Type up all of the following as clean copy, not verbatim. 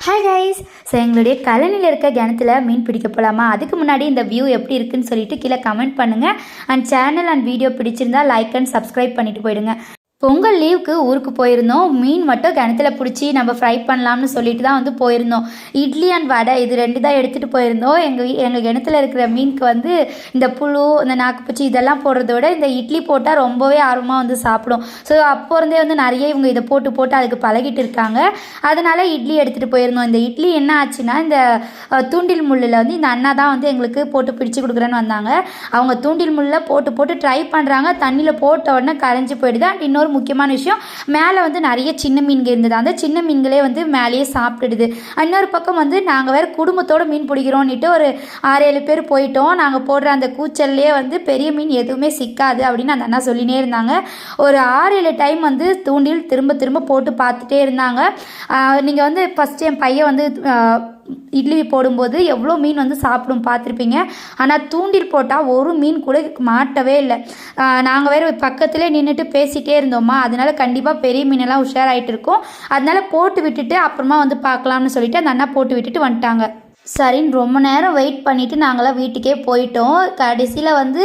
Hi guys. So எங்களுடைய கழனியில் இருக்க கிணத்துல மீன் பிடிக்க போகலாமா? அதுக்கு முன்னாடி இந்த வியூ எப்படி இருக்குன்னு சொல்லிட்டு கீழே கமெண்ட் பண்ணுங்கள். அண்ட் சேனல் அண்ட் வீடியோ பிடிச்சிருந்தா லைக் அண்ட் சப்ஸ்கிரைப் பண்ணிட்டு போயிடுங்க. பொங்கல் லீவுக்கு ஊருக்கு போயிருந்தோம். மீன் மட்டும் கிணத்துல பிடிச்சி நம்ம ஃப்ரை பண்ணலாம்னு சொல்லிட்டு தான் வந்து போயிருந்தோம். இட்லி அண்ட் வடை இது 2 தான் எடுத்துகிட்டு போயிருந்தோம். எங்கள் கிணத்துல இருக்கிற மீனுக்கு வந்து இந்த புழு, இந்த நாக்குப்பூச்சி இதெல்லாம் போடுறத விட இந்த இட்லி போட்டால் ரொம்பவே ஆர்வமாக வந்து சாப்பிடும். ஸோ அப்போ இருந்தே வந்து நிறைய இவங்க இதை போட்டு அதுக்கு பழகிட்டு இருக்காங்க. அதனால் இட்லி எடுத்துகிட்டு போயிருந்தோம். இந்த இட்லி என்ன ஆச்சுன்னா, இந்த தூண்டில் முள்ளில் வந்து இந்த அண்ணா தான் வந்து எங்களுக்கு போட்டு பிடிச்சி கொடுக்குறேன்னு வந்தாங்க. அவங்க தூண்டில் முள்ளில் போட்டு ட்ரை பண்ணுறாங்க. தண்ணியில் போட்ட உடனே கரைஞ்சி போயிடுது. அண்ட் இன்னொரு முக்கியமான விஷயம், மேலே வந்து நிறைய சின்ன மீன்கள் இருந்தது. அந்த சின்ன மீன்களே வந்து மேலேயே சாப்பிட்டுடுது. இன்னொரு பக்கம் வந்து நாங்கள் வேறு குடும்பத்தோடு மீன் பிடிக்கிறோன்னுட்டு ஒரு 6-7 பேர் போயிட்டோம். நாங்கள் போடுற அந்த கூச்சல்லையே வந்து பெரிய மீன் எதுவுமே சிக்காது அப்படின்னு அந்த அண்ணா சொல்லினே இருந்தாங்க. ஒரு 6-7 டைம் வந்து தூண்டில் திரும்ப போட்டு பார்த்துட்டே இருந்தாங்க. நீங்கள் வந்து ஃபஸ்ட்டு என் பையன் வந்து இட்லி போடும்போது எவ்வளோ மீன் வந்து சாப்பிடும் பார்த்துருப்பீங்க. ஆனால் தூண்டில் போட்டால் ஒரு மீன் கூட மாட்டவே இல்லை. நாங்கள் வேறு பக்கத்துலேயே நின்றுட்டு பேசிகிட்டே இருந்தோமா, அதனால கண்டிப்பாக பெரிய மீனெல்லாம் உஷாராகிட்டு இருக்கோம். அதனால போட்டு விட்டுட்டு அப்புறமா வந்து பார்க்கலாம்னு சொல்லிட்டு அந்த அண்ணா போட்டு விட்டுட்டு வந்துட்டாங்க. சரின்னு ரொம்ப நேரம் வெயிட் பண்ணிவிட்டு நாங்களாம் வீட்டுக்கே போயிட்டோம். கடைசியில் வந்து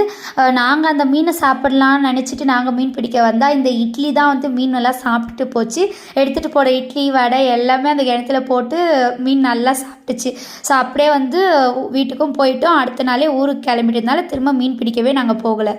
நாங்கள் அந்த மீனை சாப்பிட்லான்னு நினச்சிட்டு நாங்கள் மீன் பிடிக்க வந்தால் இந்த இட்லி தான் வந்து மீன் நல்லா சாப்பிட்டுட்டு போச்சு. எடுத்துகிட்டு போகிற இட்லி வடை எல்லாமே அந்த கிணத்துல போட்டு மீன் நல்லா சாப்பிட்டுச்சு. ஸோ அப்படியே வந்து வீட்டுக்கும் போயிட்டோம். அடுத்த நாளே ஊருக்கு கிளம்பிட்டதுனால திரும்ப மீன் பிடிக்கவே நாங்கள் போகலை.